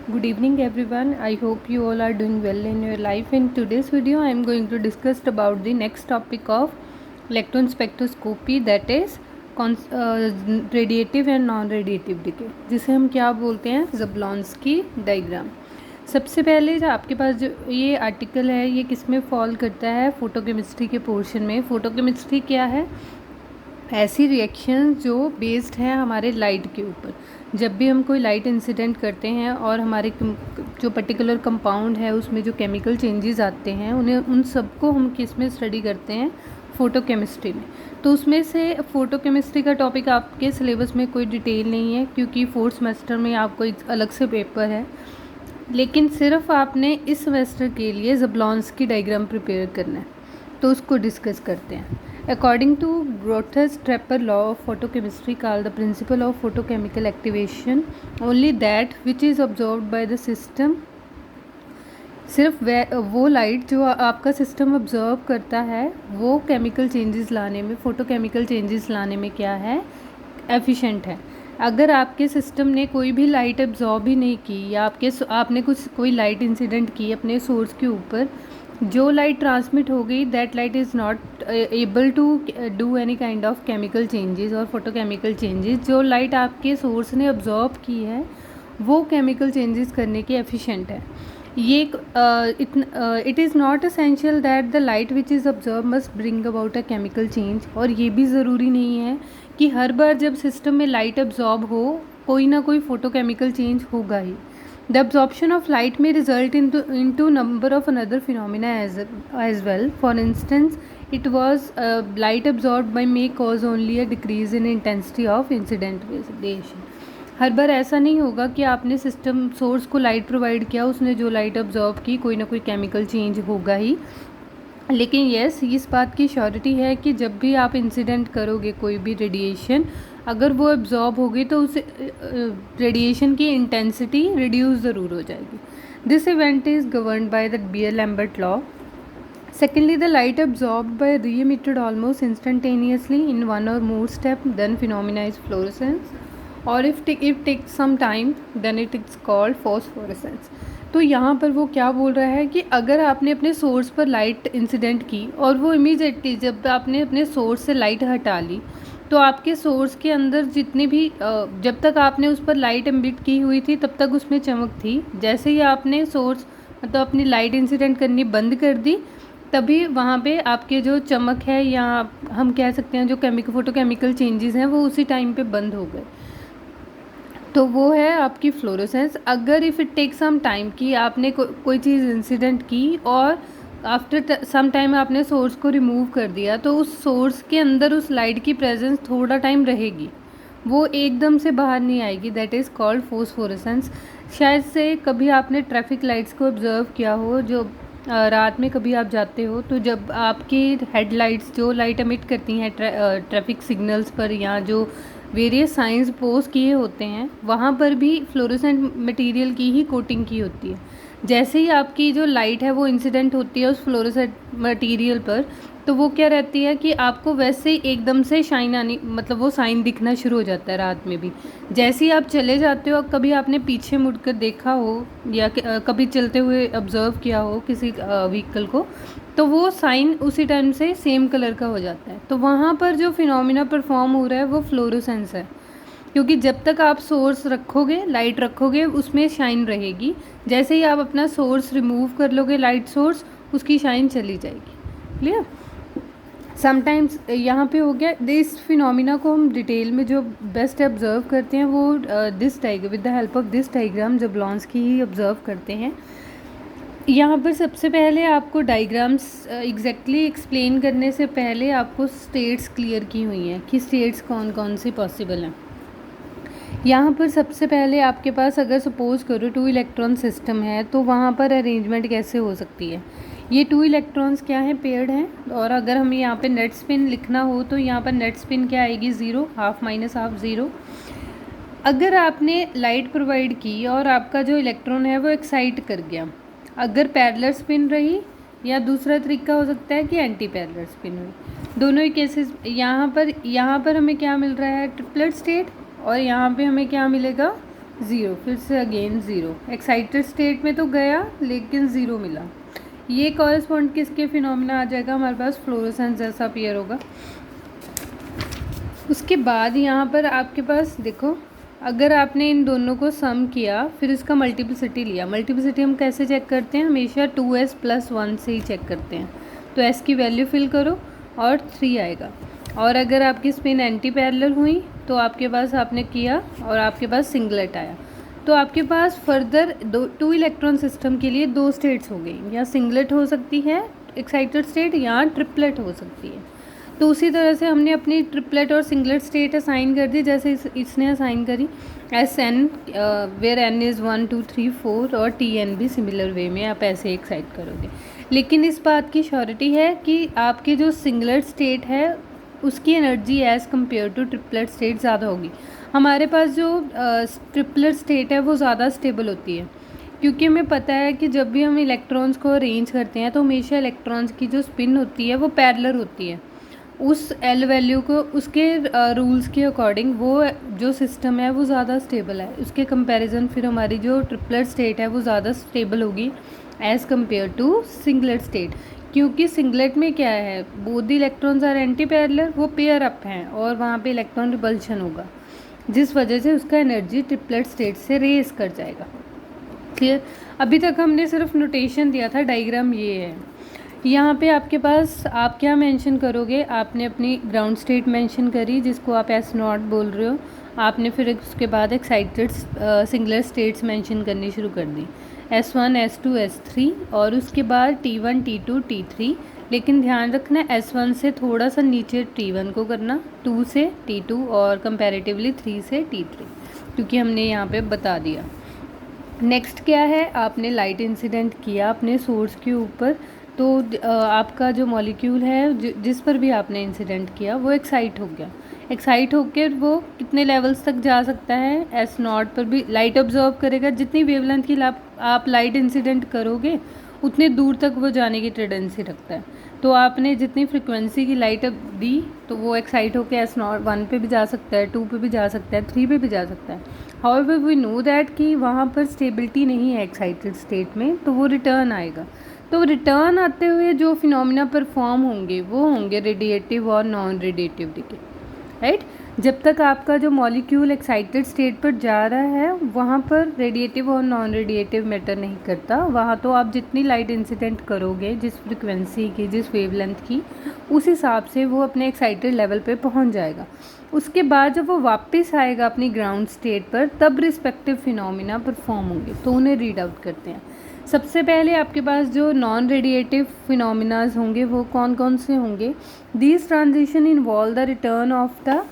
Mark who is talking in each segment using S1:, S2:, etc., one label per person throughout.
S1: Good evening everyone. I hope you all are doing well in your life. In today's video I am going to discuss about the next topic of electron spectroscopy, that is radiative and non radiative decay, जिसे हम क्या बोलते हैं, ज़ेबलॉन्स्की diagram. सबसे पहले जो आपके पास जो ये आर्टिकल है ये किस में फॉल करता है, फोटोकेमिस्ट्री के पोर्शन में। फोटोकेमिस्ट्री क्या है? ऐसी रिएक्शन जो बेस्ड है हमारे लाइट के ऊपर। जब भी हम कोई लाइट इंसिडेंट करते हैं और हमारे जो पर्टिकुलर कंपाउंड है उसमें जो केमिकल चेंजेस आते हैं उन सबको हम किस में स्टडी करते हैं, फ़ोटोकेमिस्ट्री में। तो उसमें से फ़ोटोकेमिस्ट्री का टॉपिक आपके सिलेबस में कोई डिटेल नहीं है, क्योंकि फोर्थ सेमेस्टर में आपको एक अलग से पेपर है, लेकिन सिर्फ आपने इस सेमेस्टर के लिए ज़ेबलॉन्स्की डायग्राम प्रिपेयर करना है। तो उसको डिस्कस करते हैं। According to Grotthus-Trepper law of photochemistry, called the principle of photochemical activation, only that which is absorbed by the system, सिर्फ वो लाइट जो आपका सिस्टम ऑब्जर्व करता है वो केमिकल चेंजेस लाने में, फोटोकेमिकल चेंजेस लाने में क्या है, एफिशिएंट है। अगर आपके सिस्टम ने कोई भी लाइट एब्जॉर्ब ही नहीं की, या आपने कोई लाइट इंसिडेंट की अपने सोर्स के ऊपर, जो लाइट ट्रांसमिट हो गई, that light is not able to do any kind of chemical changes और फोटोकेमिकल चेंजेस। जो लाइट आपके सोर्स ने ऑब्जॉर्व की है वो केमिकल चेंजेस करने की एफिशिएंट है। ये it is not essential that the light which is observe must bring about a chemical change. और ये भी ज़रूरी नहीं है कि हर बार जब सिस्टम में लाइट ऑब्जॉर्ब हो कोई ना कोई फोटोकेमिकल चेंज होगा ही। The absorption of light may result into number of another phenomena as well. For instance, it was light absorbed by may cause only a decrease in intensity of incident radiation. हर बार ऐसा नहीं होगा कि आपने system source को light provide किया, उसने जो light absorb की कोई ना कोई केमिकल चेंज होगा ही। लेकिन यस, इस बात की श्योरिटी है कि जब भी आप इंसिडेंट करोगे कोई भी रेडिएशन, अगर वो एब्जॉर्ब होगी तो उस रेडिएशन की इंटेंसिटी रिड्यूस ज़रूर हो जाएगी। This event is governed by the beer-Lambert law. Secondly, the light absorbed by re-emitted almost instantaneously in one or more step, then phenomena is fluorescence, or if it takes some time, then it is called phosphorescence. तो यहाँ पर वो क्या बोल रहा है कि अगर आपने अपने सोर्स पर लाइट इंसिडेंट की और वो इमीडिएटली जब आपने अपने सोर्स से लाइट हटा ली, तो आपके सोर्स के अंदर जितनी भी जब तक आपने उस पर लाइट एमिट की हुई थी तब तक उसमें चमक थी। जैसे ही आपने सोर्स मतलब अपनी लाइट इंसिडेंट करनी बंद कर दी, तभी वहाँ पे आपके जो चमक है, या हम कह सकते हैं जो फोटोकेमिकल चेंजेस हैं, वो उसी टाइम पे बंद हो गए। तो वो है आपकी फ्लोरोसेंस। अगर if it take some time कि आपने कोई चीज़ इंसिडेंट की और आफ्टर सम टाइम आपने सोर्स को रिमूव कर दिया, तो उस सोर्स के अंदर उस लाइट की प्रेजेंस थोड़ा टाइम रहेगी, वो एकदम से बाहर नहीं आएगी। That is called phosphorescence. शायद से कभी आपने ट्रैफिक लाइट्स को ऑब्जर्व किया हो, जो रात में कभी आप जाते हो तो जब आपकी हेडलाइट्स जो लाइट एमिट करती हैं ट्रैफिक सिग्नल्स पर, या जो वेरियस साइंस पोज किए होते हैं, वहाँ पर भी फ्लोरोसेंट मटेरियल की ही कोटिंग की होती है। जैसे ही आपकी जो लाइट है वो इंसिडेंट होती है उस फ्लोरोसेंट मटेरियल पर, तो वो क्या रहती है कि आपको वैसे ही एकदम से शाइन आनी, मतलब वो साइन दिखना शुरू हो जाता है रात में भी। जैसे ही आप चले जाते हो, कभी आपने पीछे मुड़कर देखा हो या कभी चलते हुए ऑब्जर्व किया हो किसी व्हीकल को, तो वो साइन उसी टाइम से सेम कलर का हो जाता है। तो वहाँ पर जो फिनोमिना परफॉर्म हो रहा है वो फ्लोरोसेंस है, क्योंकि जब तक आप सोर्स रखोगे, लाइट रखोगे, उसमें शाइन रहेगी। जैसे ही आप अपना सोर्स रिमूव कर लोगे, लाइट सोर्स, उसकी शाइन चली जाएगी। क्लियर? समटाइम्स यहाँ पे हो गया। इस फिनोमिना को हम डिटेल में जो बेस्ट ऑब्जर्व करते हैं वो this diagram, with the help of this diagram Jablonski ही ऑब्जर्व करते हैं। यहाँ पर सबसे पहले आपको डायग्राम्स एग्जैक्टली एक्सप्लेन करने से पहले आपको स्टेट्स क्लियर की हुई हैं कि स्टेट्स कौन कौन सी पॉसिबल हैं। यहाँ पर सबसे पहले आपके पास अगर सपोज़ करो 2 इलेक्ट्रॉन सिस्टम है, तो वहाँ पर अरेंजमेंट कैसे हो सकती है। ये 2 इलेक्ट्रॉन्स क्या हैं, पेयर्ड हैं। और अगर हमें यहाँ पे नेट स्पिन लिखना हो तो यहाँ पर नेट स्पिन क्या आएगी, 0, हाफ माइनस हाफ 0। अगर आपने लाइट प्रोवाइड की और आपका जो इलेक्ट्रॉन है वो एक्साइट कर गया, अगर पैरेलल स्पिन रही, या दूसरा तरीका हो सकता है कि एंटी पैरेलल स्पिन हुई। दोनों ही केसेस यहाँ पर हमें क्या मिल रहा है, ट्रिपलेट स्टेट, और यहाँ पे हमें क्या मिलेगा, ज़ीरो, फिर से अगेन ज़ीरो। एक्साइटेड स्टेट में तो गया लेकिन ज़ीरो मिला। ये कॉरेस्पॉन्ड किसके फिनोमिना आ जाएगा हमारे पास, फ्लोरोसेंस जैसा अपीयर होगा। उसके बाद यहाँ पर आपके पास देखो, अगर आपने इन दोनों को सम किया फिर इसका मल्टीप्लिसिटी लिया। मल्टीप्लिसिटी हम कैसे चेक करते हैं, हमेशा 2s + 1 से ही चेक करते हैं। तो s की वैल्यू फिल करो और 3 आएगा। और अगर आपकी स्पिन एंटी पैरेलल हुई तो आपके पास आपने किया और आपके पास सिंगलेट आया, तो आपके पास फर्दर 2 इलेक्ट्रॉन सिस्टम के लिए 2 स्टेट्स हो गई, या सिंगलेट हो सकती है एक्साइटेड स्टेट या ट्रिपलेट हो सकती है। तो उसी तरह से हमने अपनी ट्रिपलेट और सिंगलेट स्टेट असाइन कर दी, जैसे इसने असाइन करी SN वेयर N इज़ 1 2 3 4 और TN भी सिमिलर वे में आप ऐसे एक्साइट करोगे। लेकिन इस बात की श्योरिटी है कि आपकी जो सिंगलेट स्टेट है उसकी energy as compare to triplet state ज़्यादा होगी। हमारे पास जो ट्रिपलेट स्टेट है वो ज़्यादा स्टेबल होती है, क्योंकि हमें पता है कि जब भी हम इलेक्ट्रॉन्स को अरेंज करते हैं तो हमेशा इलेक्ट्रॉन्स की जो स्पिन होती है वो पैरेलल होती है। उस L वैल्यू को उसके रूल्स के अकॉर्डिंग वो जो सिस्टम है वो ज़्यादा स्टेबल है। उसके कंपैरिजन फिर हमारी जो ट्रिपलेट स्टेट है वो ज़्यादा स्टेबल होगी as compare to singlet state, क्योंकि सिंगलेट में क्या है, both the electrons are anti parallel, वो पेयर अप हैं और वहाँ पे इलेक्ट्रॉन रिपल्शन होगा, जिस वजह से उसका एनर्जी ट्रिपलेट स्टेट से रेस कर जाएगा। क्लियर। अभी तक हमने सिर्फ नोटेशन दिया था, डायग्राम ये है। यहाँ पे आपके पास आप क्या मेंशन करोगे, आपने अपनी ग्राउंड स्टेट मेंशन करी जिसको आप S0 बोल रहे हो। आपने फिर उसके बाद एक्साइटेड सिंगलेट स्टेट्स मेंशन करनी शुरू कर दी, S1 S2 S3, और उसके बाद T1 T2 T3। लेकिन ध्यान रखना S1 से थोड़ा सा नीचे T1 को करना, 2 से T2 और कंपैरेटिवली 3 से T3, क्योंकि हमने यहाँ पे बता दिया। नेक्स्ट क्या है, आपने लाइट इंसिडेंट किया अपने सोर्स के ऊपर, तो आपका जो मॉलिक्यूल है जिस पर भी आपने इंसिडेंट किया वो एक्साइट हो गया। एक्साइट होकर वो कितने लेवल्स तक जा सकता है, S0 पर भी लाइट ऑब्जर्व करेगा। जितनी वेवलेंथ की आप लाइट इंसिडेंट करोगे उतने दूर तक वो जाने की टेंडेंसी रखता है। तो आपने जितनी फ्रिक्वेंसी की लाइट दी तो वो एक्साइट होकर S0 1 पे भी जा सकता है, 2 पे भी जा सकता है, 3 पे भी जा सकता है। हाउएवर वी नो दैट कि वहाँ पर स्टेबिलिटी नहीं है एक्साइटेड स्टेट में, तो वो रिटर्न आएगा। तो रिटर्न आते हुए जो फिनोमिना परफॉर्म होंगे वो होंगे रेडिएटिव और नॉन रेडिएटिव डिके, राइट। जब तक आपका जो मॉलिक्यूल एक्साइटेड स्टेट पर जा रहा है वहाँ पर रेडिएटिव और नॉन रेडिएटिव मैटर नहीं करता। वहाँ तो आप जितनी लाइट इंसिडेंट करोगे, जिस फ्रिक्वेंसी की, जिस वेवलेंथ की, उस हिसाब से वो अपने एक्साइटेड लेवल पे पहुँच जाएगा। उसके बाद जब वो वापस आएगा अपनी ग्राउंड स्टेट पर, तब रिस्पेक्टिव फिनोमिना परफॉर्म होंगे, तो उन्हें रीड आउट करते हैं। सबसे पहले आपके पास जो नॉन रेडिएटिव फिनोमिनाज होंगे वो कौन कौन से होंगे, these transition involve the return of the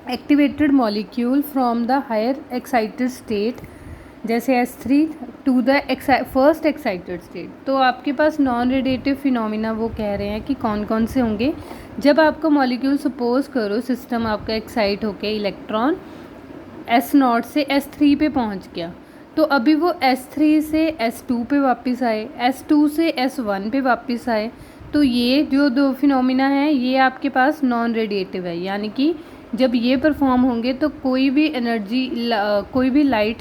S1: activated molecule from the higher excited state, जैसे S3 to the first excited state. तो आपके पास नॉन रेडिएटिव फिनोमिना वो कह रहे हैं कि कौन कौन से होंगे। जब आपका मॉलिक्यूल सपोज करो सिस्टम आपका एक्साइट होके इलेक्ट्रॉन S0 से S3 पे पहुंच गया, तो अभी वो S3 से S2 पे वापस आए, S2 से S1 पे वापस आए, तो ये जो 2 फिनोमिना हैं ये आपके पास नॉन रेडिएटिव है। यानी कि जब ये परफॉर्म होंगे तो कोई भी एनर्जी कोई भी लाइट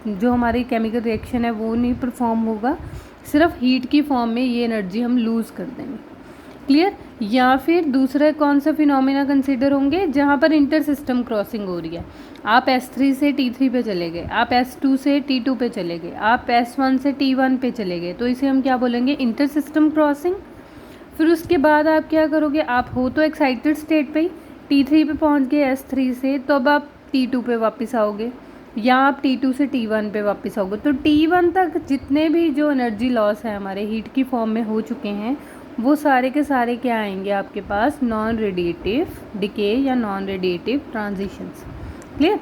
S1: जो हमारी केमिकल रिएक्शन है वो नहीं परफॉर्म होगा, सिर्फ हीट की फॉर्म में ये एनर्जी हम लूज़ कर देंगे। क्लियर। या फिर दूसरा कौन सा फिनोमिना कंसीडर होंगे, जहाँ पर इंटर सिस्टम क्रॉसिंग हो रही है। आप S3 से T3 पे चले गए, आप S2 से T2 पे चले गए, आप S1 से T1 पे चले गए, तो इसे हम क्या बोलेंगे, इंटर सिस्टम क्रॉसिंग। फिर उसके बाद आप क्या करोगे, आप हो तो एक्साइटेड स्टेट पे ही, T3 पे पहुंच गए S3 से, तो अब आप T2 पे वापस आओगे, या आप T2 से T1 पे वापस आओगे। तो T1 तक जितने भी जो एनर्जी लॉस है हमारे हीट की फॉर्म में हो चुके हैं वो सारे के सारे क्या आएंगे आपके पास, नॉन रेडिएटिव डिके या नॉन रेडिएटिव ट्रांजिशंस। क्लियर।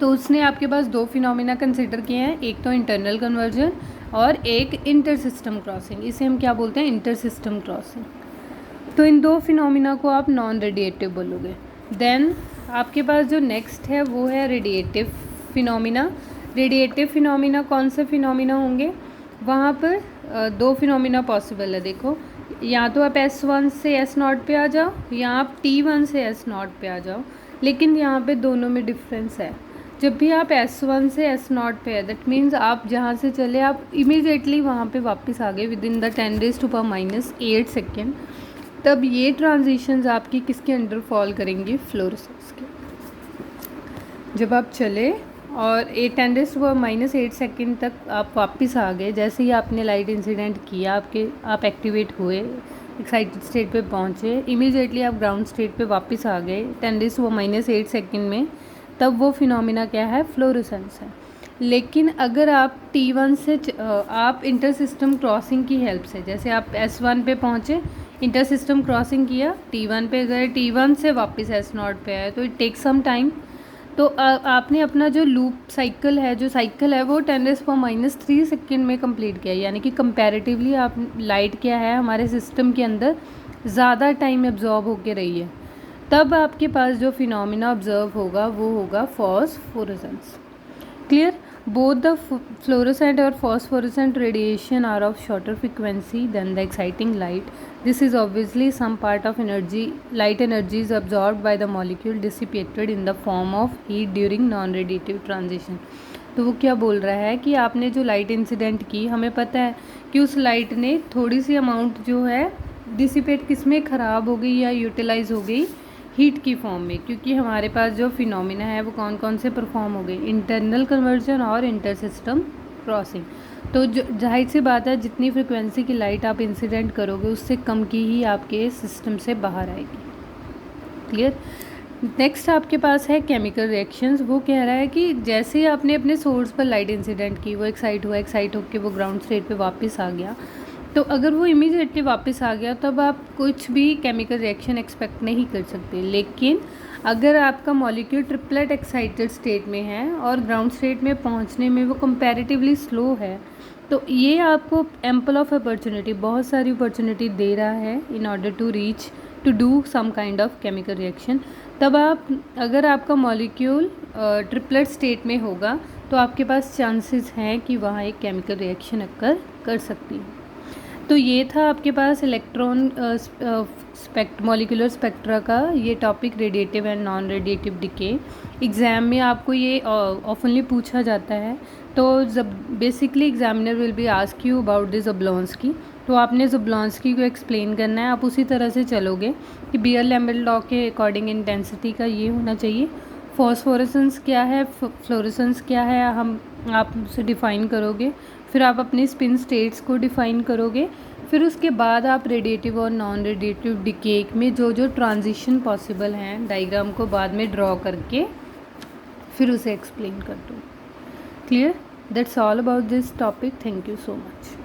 S1: तो उसने आपके पास 2 फिनोमिना कंसिडर किए हैं, एक तो इंटरनल कन्वर्जन और एक इंटर सिस्टम क्रॉसिंग। इसे हम क्या बोलते हैं, इंटर सिस्टम क्रॉसिंग। तो इन 2 फिनोमिना को आप नॉन रेडिएटिव बोलोगे। देन आपके पास जो नेक्स्ट है वो है रेडिएटिव फिनोमिना। रेडिएटिव फिनोमिना कौन से फिनोमिना होंगे, वहाँ पर 2 फिनोमिना पॉसिबल है। देखो, या तो आप S1 से S0 पे आ जाओ, या आप T1 से S0 पे आ जाओ, लेकिन यहाँ पे दोनों में डिफरेंस है। जब भी आप S1 से S0 पे है, दैट मीन्स आप जहाँ से चले आप इमीडिएटली वहाँ पे वापस आ गए विद इन द 10⁻⁸ सेकेंड। तब ये ट्रांजिशंस आपकी किसके अंडर फॉल करेंगी? फ्लोरेसेंस के। जब आप चले और 10⁻⁸ सेकेंड तक आप वापस आ गए, जैसे ही आपने लाइट इंसिडेंट किया, आप एक्टिवेट हुए, एक्साइटेड स्टेट पे पहुँचे, इमीडिएटली आप ग्राउंड स्टेट पे वापस आ गए 10⁻⁸ सेकेंड में, तब वो फिनोमिना क्या है? फ्लोरेसेंस है। लेकिन अगर आप T1 से आप इंटर सिस्टम क्रॉसिंग की हेल्प से, जैसे आप S1 पे पहुँचे, इंटर सिस्टम क्रॉसिंग किया, T1 पे गए, T1 से वापस S0 पे आए, तो इट टेक सम टाइम। तो आपने अपना जो लूप साइकिल है, वो 10⁻³ सेकेंड में कंप्लीट किया, यानी कि कंपैरेटिवली आप लाइट क्या है हमारे सिस्टम के अंदर ज़्यादा टाइम एब्जॉर्ब होके रही है। तब आपके पास जो फिनोमिना ऑब्जर्व होगा वो होगा phosphorescence. Clear? Both the fluorescent और phosphorescent radiation are of shorter frequency than the exciting light. This is obviously some part of light energy is absorbed by the molecule dissipated in the form of heat during non-radiative transition. तो वो क्या बोल रहा है कि आपने जो light incident की, हमें पता है कि उस लाइट ने थोड़ी सी अमाउंट जो है डिसिपेट किस में ख़राब हो गई या यूटिलाइज हो गई? हीट की फॉर्म में, क्योंकि हमारे पास जो फिनोमिना है वो कौन कौन से परफॉर्म हो गए? इंटरनल कन्वर्जन और इंटर सिस्टम क्रॉसिंग। तो जो जाहिर सी बात है, जितनी फ्रिक्वेंसी की लाइट आप इंसिडेंट करोगे उससे कम की ही आपके सिस्टम से बाहर आएगी। क्लियर? नेक्स्ट आपके पास है केमिकल रिएक्शंस। वो कह रहा है कि जैसे ही आपने अपने सोर्स पर लाइट इंसिडेंट की, वो एक्साइट होकर वो ग्राउंड स्टेट पे वापस आ गया, तो अगर वो इमीडिएटली वापस आ गया तब आप कुछ भी केमिकल रिएक्शन एक्सपेक्ट नहीं कर सकते। लेकिन अगर आपका मॉलिक्यूल ट्रिपलेट एक्साइटेड स्टेट में है और ग्राउंड स्टेट में पहुंचने में वो कंपैरेटिवली स्लो है, तो ये आपको एम्पल ऑफ अपॉर्चुनिटी, बहुत सारी अपॉर्चुनिटी दे रहा है in order to do some kind of chemical reaction. तब अगर आपका मॉलिक्यूल ट्रिपलेट स्टेट में होगा तो आपके पास चांसेस हैं कि वहाँ एक केमिकल रिएक्शन अक्कर कर सकती है। तो ये था आपके पास इलेक्ट्रॉन मॉलिक्यूलर स्पेक्ट्रा का ये topic, radiative and non radiative decay. Exam में आपको ये ऑफनली पूछा जाता है। तो basically examiner will be ask you about the Jablonski, तो आपने ज़ेबलॉन्स्की को एक्सप्लेन करना है। आप उसी तरह से चलोगे कि बियर-लैम्बर्ट लॉ के अकॉर्डिंग इंटेंसिटी का ये होना चाहिए, फॉस्फोरेसेंस क्या है, फ्लोरेसेंस क्या है, आप उसे डिफ़ाइन करोगे, फिर आप अपने स्पिन स्टेट्स को डिफ़ाइन करोगे, फिर उसके बाद आप रेडिएटिव और नॉन रेडिएटिव डिके में जो ट्रांजिशन पॉसिबल हैं डायग्राम को बाद में ड्रॉ करके फिर उसे एक्सप्लेन कर दो। Clear? That's all about this topic. Thank you so much.